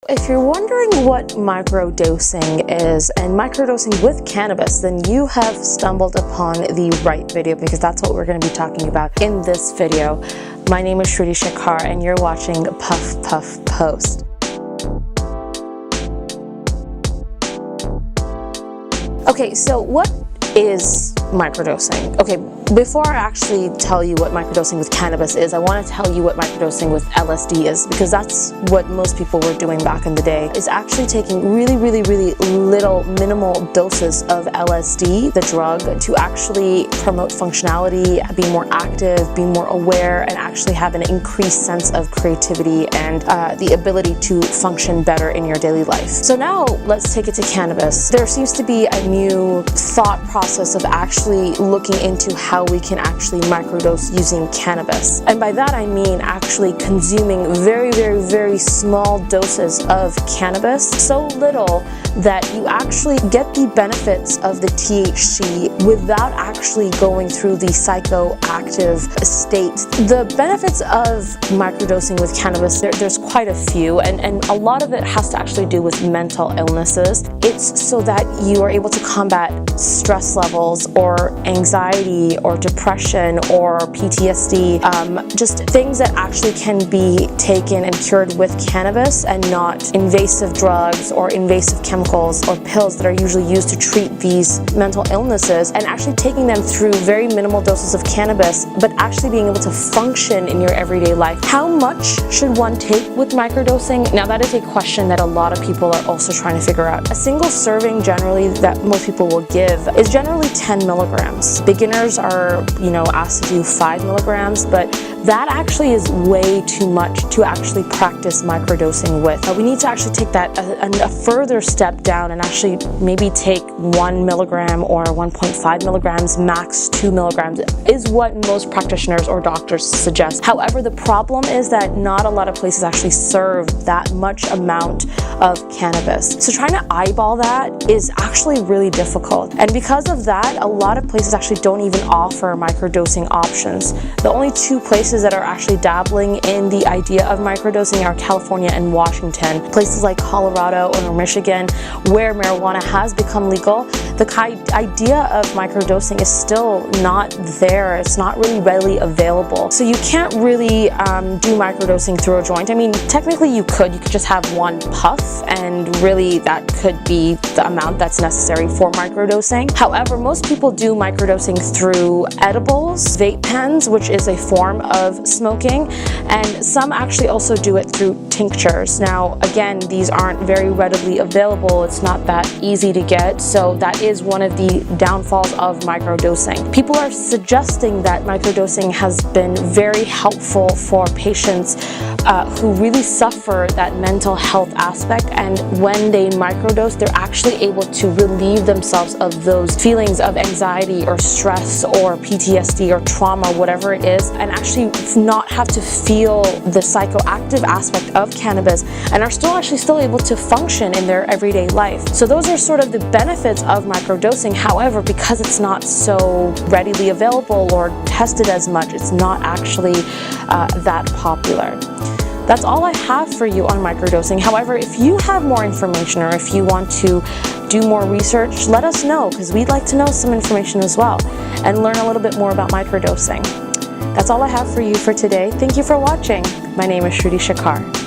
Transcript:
If you're wondering what microdosing is and microdosing with cannabis, then you have stumbled upon the right video, because that's what we're going to be talking about in this video. My name is Shruti Shekhar and you're watching Puff Puff Post. Okay, so what is microdosing? Okay, before I actually tell you what microdosing with cannabis is, I want to tell you what microdosing with LSD is, because that's what most people were doing back in the day, is actually taking really little minimal doses of LSD, the drug, to actually promote functionality, be more active, be more aware, and actually have an increased sense of creativity and the ability to function better in your daily life. So now let's take it to cannabis. There seems to be a new thought process of actually looking into how we can actually microdose using cannabis. And by that I mean actually consuming very small doses of cannabis, so little that you actually get the benefits of the THC without actually going through the psychoactive state. The benefits of microdosing with cannabis, there's quite a few, and a lot of it has to actually do with mental illnesses. It's so that you are able to combat stress levels or anxiety or depression or PTSD, just things that actually can be taken and cured with cannabis, and not invasive drugs or invasive chemicals or pills that are usually used to treat these mental illnesses, and actually taking them through very minimal doses of cannabis, but actually being able to function in your everyday life. How much should one take with microdosing? Now that is a question that a lot of people are also trying to figure out. A single serving generally that most people will give is generally 10 milligrams. Beginners are, asked to do 5 milligrams, but that actually is way too much to actually practice microdosing with. We need to actually take that a further step down and actually maybe take 1 milligram or 1.5 milligrams, max 2 milligrams is what most practitioners or doctors suggest. However, the problem is that not a lot of places actually serve that much amount of cannabis. So trying to eyeball that is actually really difficult. And because of that, a lot of places actually don't even offer microdosing options. The only two places that are actually dabbling in the idea of microdosing are California and Washington. Places like Colorado or Michigan, where marijuana has become legal, the idea of microdosing is still not there. It's not really readily available. So you can't really do microdosing through a joint. I mean, technically you could just have one puff, and really that could be the amount that's necessary for microdosing. However, most people do microdosing through edibles, vape pens, which is a form of smoking, and some actually also do it through tinctures. Now, again, these aren't very readily available. It's not that easy to get, so that is one of the downfalls of microdosing. People are suggesting that microdosing has been very helpful for patients who really suffer that mental health aspect, and when they microdose, they're actually able to relieve themselves of those feelings of anxiety or stress or PTSD or trauma, whatever it is, and actually not have to feel the psychoactive aspect of cannabis, and are still able to function in their everyday life. So those are sort of the benefits of microdosing. However, because it's not so readily available or tested as much, it's not actually that popular. That's all I have for you on microdosing. However, if you have more information, or if you want to do more research, let us know, because we'd like to know some information as well and learn a little bit more about microdosing. That's all I have for you for today. Thank you for watching. My name is Shruti Shekhar.